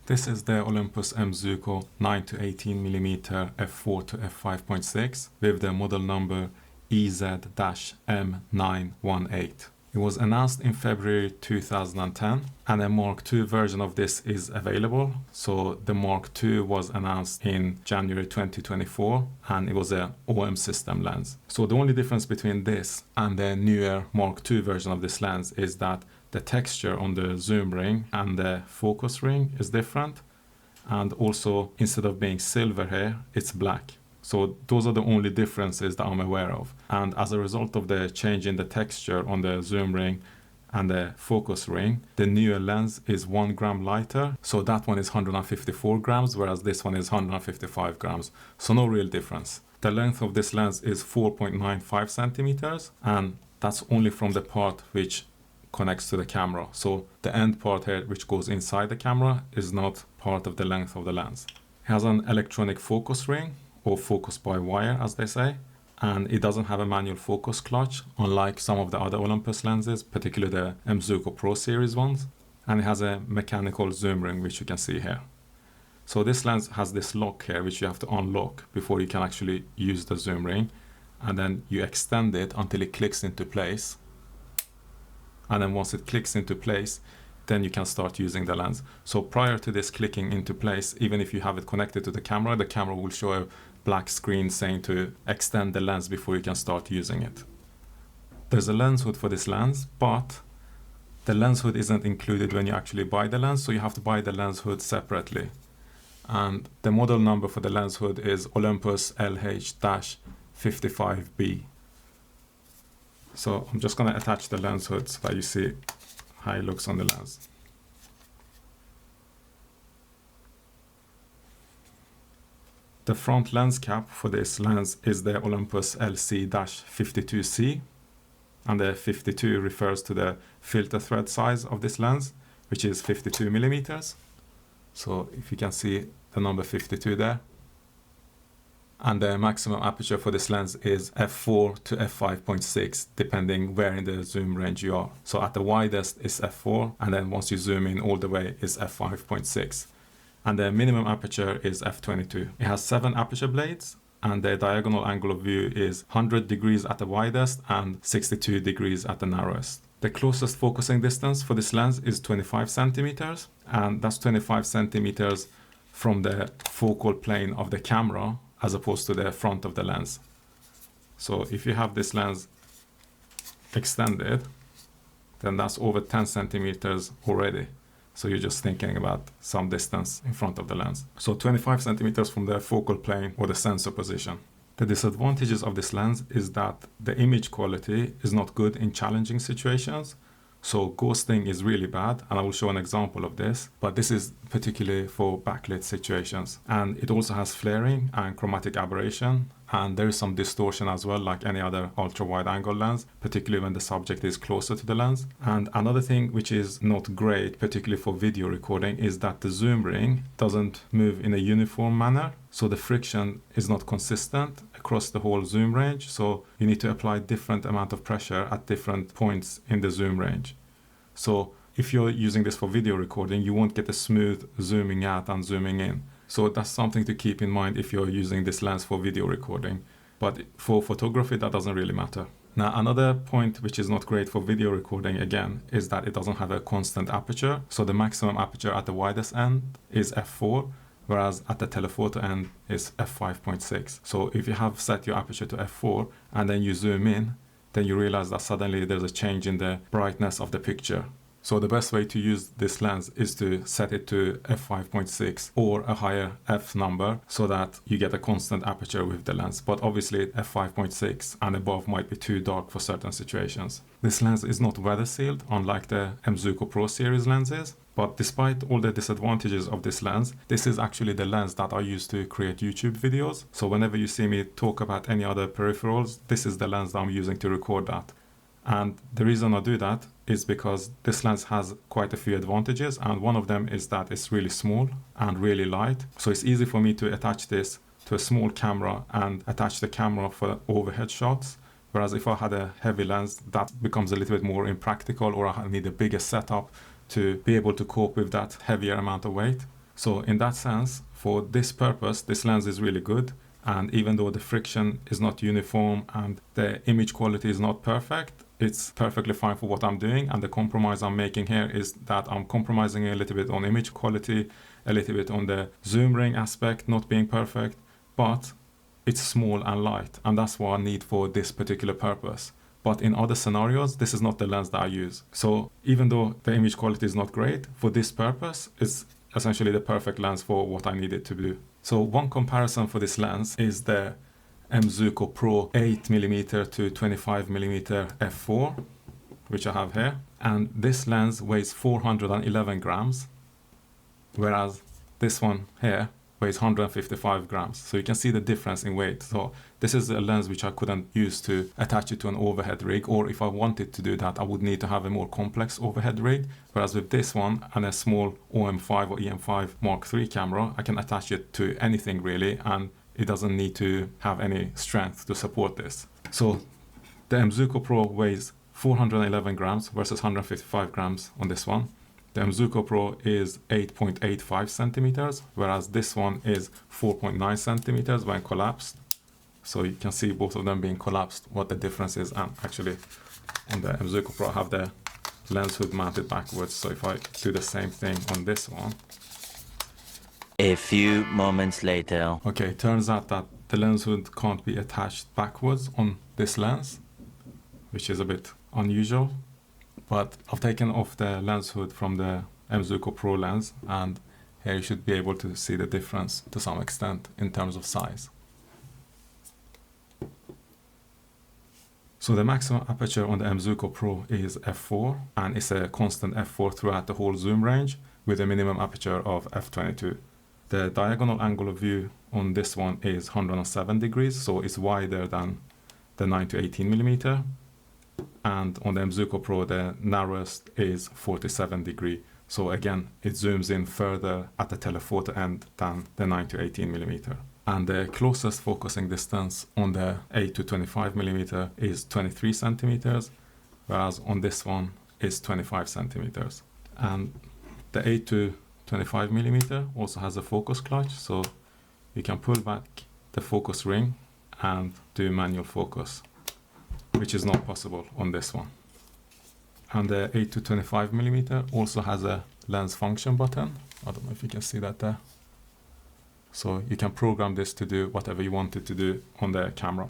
This is the Olympus M.Zuiko 9-18mm F4 to F5.6 with the model number EZ-M918. It was announced in February 2010 and a Mark II version of this is available. So the Mark II was announced in January 2024 and it was an OM System lens. So the only difference between this and the newer Mark II version of this lens is that the texture on the zoom ring and the focus ring is different, and also instead of being silver here, it's black. So those are the only differences that I'm aware of. And as a result of the change in the texture on the zoom ring and the focus ring, the newer lens is 1 gram lighter. So that one is 154 grams, whereas this one is 155 grams. So no real difference. The length of this lens is 4.95 centimeters, and that's only from the part which connects to the camera. So the end part here, which goes inside the camera, is not part of the length of the lens. It has an electronic focus ring, or focus by wire as they say, and it doesn't have a manual focus clutch unlike some of the other Olympus lenses, particularly the M.Zuiko Pro series ones, and it has a mechanical zoom ring which you can see here. So this lens has this lock here which you have to unlock before you can actually use the zoom ring, and then you extend it until it clicks into place, and then once it clicks into place, then you can start using the lens. So prior to this clicking into place, even if you have it connected to the camera will show a black screen saying to extend the lens before you can start using it. There's a lens hood for this lens, but the lens hood isn't included when you actually buy the lens, so you have to buy the lens hood separately. And the model number for the lens hood is Olympus LH-55B. So I'm just going to attach the lens hood so that you see how it looks on the lens. The front lens cap for this lens is the Olympus LC-52C, and the 52 refers to the filter thread size of this lens, which is 52 millimeters. So if you can see the number 52 there. And the maximum aperture for this lens is f4 to f5.6, depending where in the zoom range you are. So at the widest is f4, and then once you zoom in all the way is f5.6. And the minimum aperture is f22. It has 7 aperture blades, and the diagonal angle of view is 100 degrees at the widest and 62 degrees at the narrowest. The closest focusing distance for this lens is 25 centimeters, and that's 25 centimeters from the focal plane of the camera as opposed to the front of the lens. So if you have this lens extended, then that's over 10 centimeters already. So you're just thinking about some distance in front of the lens. So 25 centimeters from the focal plane or the sensor position. The disadvantages of this lens is that the image quality is not good in challenging situations. So ghosting is really bad, and I will show an example of this, but this is particularly for backlit situations. And it also has flaring and chromatic aberration, and there is some distortion as well, like any other ultra wide angle lens, particularly when the subject is closer to the lens. And another thing which is not great, particularly for video recording, is that the zoom ring doesn't move in a uniform manner. So the friction is not consistent across the whole zoom range. So you need to apply different amount of pressure at different points in the zoom range. So if you're using this for video recording, you won't get a smooth zooming out and zooming in. So that's something to keep in mind if you're using this lens for video recording. But for photography, that doesn't really matter. Now, another point which is not great for video recording, again, is that it doesn't have a constant aperture. So the maximum aperture at the widest end is f4, whereas at the telephoto end is f5.6. So if you have set your aperture to f4 and then you zoom in, then you realize that suddenly there's a change in the brightness of the picture. So the best way to use this lens is to set it to f5.6 or a higher f number so that you get a constant aperture with the lens. But obviously f5.6 and above might be too dark for certain situations. This lens is not weather sealed, unlike the M.Zuiko Pro series lenses. But despite all the disadvantages of this lens, this is actually the lens that I use to create YouTube videos. So whenever you see me talk about any other peripherals, this is the lens that I'm using to record that. And the reason I do that is because this lens has quite a few advantages, and one of them is that it's really small and really light. So it's easy for me to attach this to a small camera and attach the camera for overhead shots. Whereas if I had a heavy lens, that becomes a little bit more impractical, or I need a bigger setup to be able to cope with that heavier amount of weight. So in that sense, for this purpose, this lens is really good. And even though the friction is not uniform and the image quality is not perfect, it's perfectly fine for what I'm doing. And the compromise I'm making here is that I'm compromising a little bit on image quality, a little bit on the zoom ring aspect not being perfect, but it's small and light, and that's what I need for this particular purpose. But in other scenarios, this is not the lens that I use. So even though the image quality is not great, for this purpose, it's essentially the perfect lens for what I need it to do. So one comparison for this lens is the M.Zuiko Pro 8mm to 25mm F4, which I have here. And this lens weighs 411 grams, whereas this one here weighs 155 grams. So you can see the difference in weight. So this is a lens which I couldn't use to attach it to an overhead rig, or if I wanted to do that, I would need to have a more complex overhead rig. Whereas with this one and a small OM5 or E-M10 IV camera, I can attach it to anything really, and it doesn't need to have any strength to support this. So the M.Zuiko Pro weighs 411 grams versus 155 grams on this one. The M.Zuiko Pro is 8.85 centimeters, whereas this one is 4.9 centimeters when collapsed. So you can see both of them being collapsed, what the difference is. And actually on the M.Zuiko Pro I have the lens hood mounted backwards. So if I do the same thing on this one. A few moments later. Okay, turns out that the lens hood can't be attached backwards on this lens, which is a bit unusual. But I've taken off the lens hood from the M.Zuiko Pro lens, and here you should be able to see the difference to some extent in terms of size. So the maximum aperture on the M.Zuiko Pro is f4, and it's a constant f4 throughout the whole zoom range with a minimum aperture of f22. The diagonal angle of view on this one is 107 degrees, so it's wider than the 9-18mm. And on the M.Zuiko Pro, the narrowest is 47 degree. So again, it zooms in further at the telephoto end than the 9-18mm. And the closest focusing distance on the 8-25mm is 23 centimeters, whereas on this one is 25 centimeters. And the 8-25mm also has a focus clutch, so you can pull back the focus ring and do manual focus, which is not possible on this one. And the 8-25mm also has a lens function button. I don't know if you can see that there. So you can program this to do whatever you want it to do on the camera.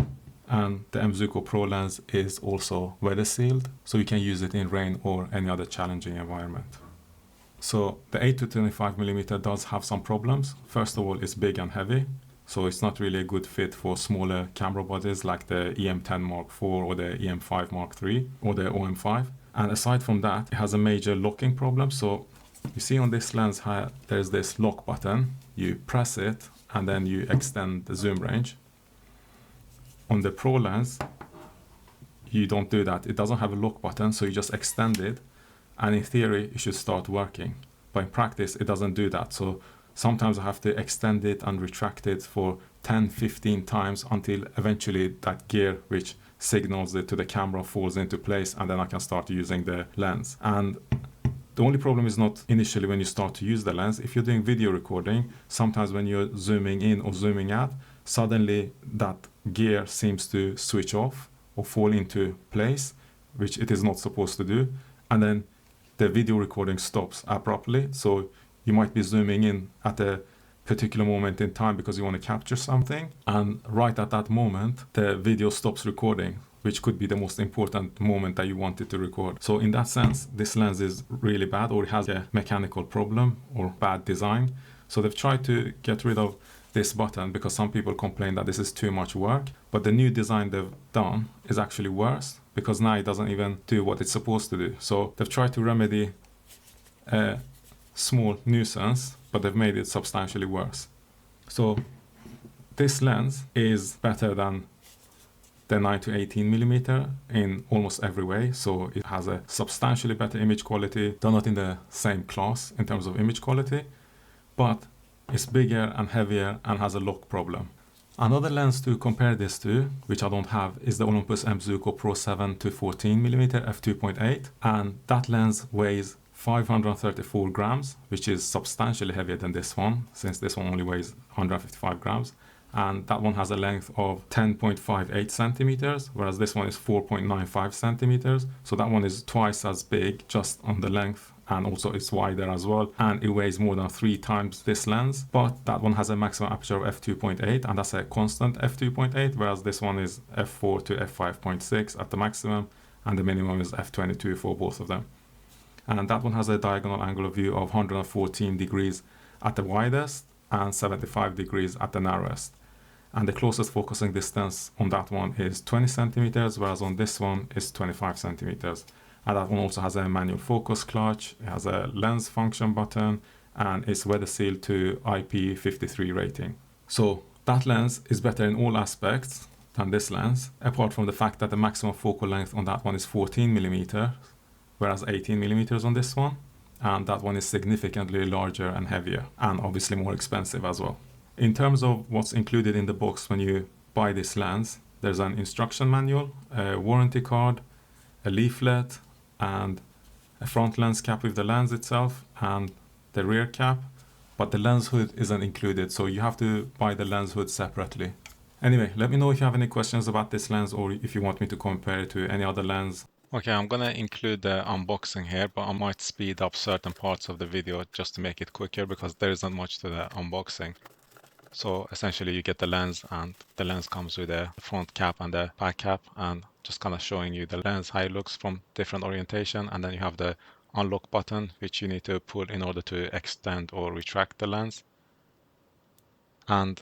And the M.Zuiko Pro lens is also weather sealed, so you can use it in rain or any other challenging environment. So the 8-25mm does have some problems. First of all, it's big and heavy, so it's not really a good fit for smaller camera bodies like the E-M10 IV or the E-M5 III or the OM5. And aside from that, it has a major locking problem. So you see on this lens here, there's this lock button. You press it and then you extend the zoom range. On the Pro lens, you don't do that. It doesn't have a lock button, so you just extend it, and in theory it should start working. But in practice it doesn't do that. So sometimes I have to extend it and retract it for 10-15 times until eventually that gear which signals it to the camera falls into place, and then I can start using the lens. And the only problem is not initially when you start to use the lens. If you're doing video recording, sometimes when you're zooming in or zooming out, suddenly that gear seems to switch off or fall into place, which it is not supposed to do. And then the video recording stops abruptly. So you might be zooming in at a particular moment in time because you want to capture something. And right at that moment, the video stops recording, which could be the most important moment that you wanted to record. So in that sense, this lens is really bad, or it has a mechanical problem or bad design. So they've tried to get rid of this button because some people complain that this is too much work. But the new design they've done is actually worse, because now it doesn't even do what it's supposed to do. So they've tried to remedy a small nuisance, but they've made it substantially worse. So this lens is better than the 9-18mm in almost every way. So it has a substantially better image quality. They're not in the same class in terms of image quality, but it's bigger and heavier and has a lock problem. Another lens to compare this to, which I don't have, is the Olympus M.Zuiko Pro 7-14mm f2.8, and that lens weighs 534 grams, which is substantially heavier than this one, since this one only weighs 155 grams. And that one has a length of 10.58 centimeters, whereas this one is 4.95 centimeters. So that one is twice as big just on the length, and also it's wider as well, and it weighs more than 3 times this lens. But that one has a maximum aperture of f2.8, and that's a constant f2.8, whereas this one is f4 to f5.6 at the maximum, and the minimum is f22 for both of them. And that one has a diagonal angle of view of 114 degrees at the widest and 75 degrees at the narrowest. And the closest focusing distance on that one is 20 centimeters, whereas on this one is 25 centimeters. And that one also has a manual focus clutch, it has a lens function button, and it's weather sealed to IP53 rating. So that lens is better in all aspects than this lens, apart from the fact that the maximum focal length on that one is 14mm, whereas 18mm on this one. And that one is significantly larger and heavier, and obviously more expensive as well. In terms of what's included in the box when you buy this lens, there's an instruction manual, a warranty card, a leaflet, and a front lens cap with the lens itself and the rear cap, but the lens hood isn't included, so you have to buy the lens hood separately. Anyway, let me know if you have any questions about this lens, or if you want me to compare it to any other lens. Okay, I'm gonna include the unboxing here, but I might speed up certain parts of the video just to make it quicker, because there isn't much to the unboxing. So essentially you get the lens, and the lens comes with a front cap and a back cap, and just kind of showing you the lens, how it looks from different orientation. And then you have the unlock button, which you need to pull in order to extend or retract the lens. And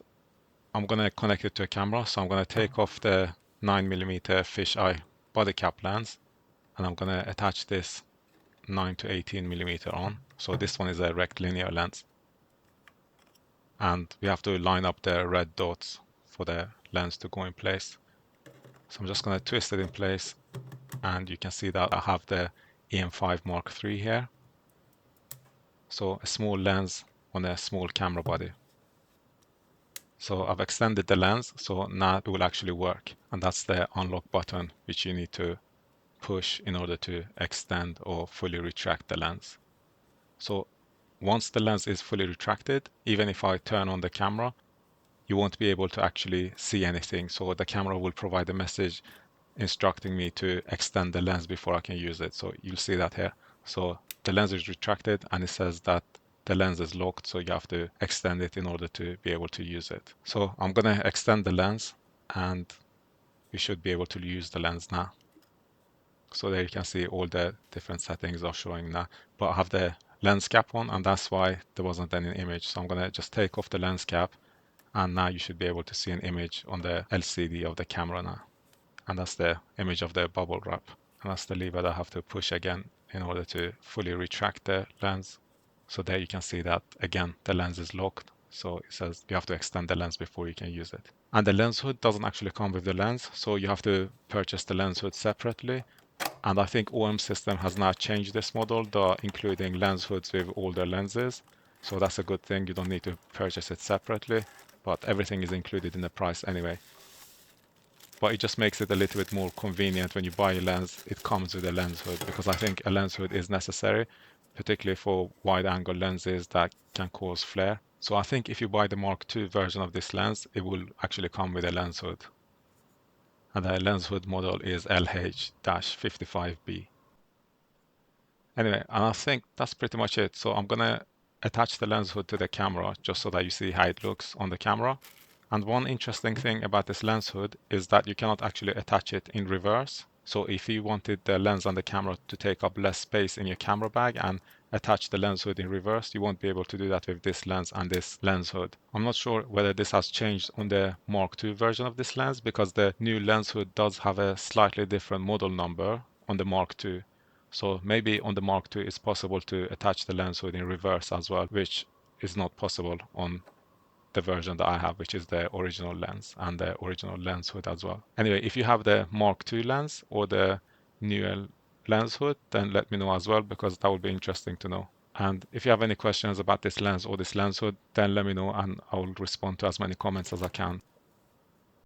I'm going to connect it to a camera, so I'm going to take off the 9mm fisheye body cap lens, and I'm going to attach this 9 to 18mm on. So this one is a rectilinear lens, and we have to line up the red dots for the lens to go in place. So I'm just going to twist it in place, and you can see that I have the E-M5 Mark III here. So a small lens on a small camera body. So I've extended the lens, so now it will actually work. And that's the unlock button, which you need to push in order to extend or fully retract the lens. So once the lens is fully retracted, even if I turn on the camera, you won't be able to actually see anything. So the camera will provide a message instructing me to extend the lens before I can use it. So you'll see that here. So the lens is retracted, and it says that the lens is locked, so you have to extend it in order to be able to use it. So I'm gonna extend the lens, and we should be able to use the lens now. So there you can see all the different settings are showing now, but I have the lens cap on, and that's why there wasn't any image. So I'm gonna just take off the lens cap, and now you should be able to see an image on the LCD of the camera now. And that's the image of the bubble wrap. And that's the lever that I have to push again in order to fully retract the lens. So there you can see that again, the lens is locked. So it says you have to extend the lens before you can use it. And the lens hood doesn't actually come with the lens, so you have to purchase the lens hood separately. And I think OM System has now changed this model, including lens hoods with older lenses. So that's a good thing, you don't need to purchase it separately, but everything is included in the price anyway. But it just makes it a little bit more convenient when you buy a lens, it comes with a lens hood, because I think a lens hood is necessary, particularly for wide angle lenses that can cause flare. So I think if you buy the Mark II version of this lens, it will actually come with a lens hood. And the lens hood model is LH-55B. Anyway, and I think that's pretty much it. So I'm gonna attach the lens hood to the camera just so that you see how it looks on the camera. And one interesting thing about this lens hood is that you cannot actually attach it in reverse. So if you wanted the lens and the camera to take up less space in your camera bag and attach the lens hood in reverse, you won't be able to do that with this lens and this lens hood. I'm not sure whether this has changed on the Mark II version of this lens, because the new lens hood does have a slightly different model number on the Mark II. So maybe on the Mark II it's possible to attach the lens hood in reverse as well, which is not possible on the version that I have, which is the original lens and the original lens hood as well. Anyway, if you have the Mark II lens or the newer lens hood, then let me know as well, because that would be interesting to know. And if you have any questions about this lens or this lens hood, then let me know and I will respond to as many comments as I can.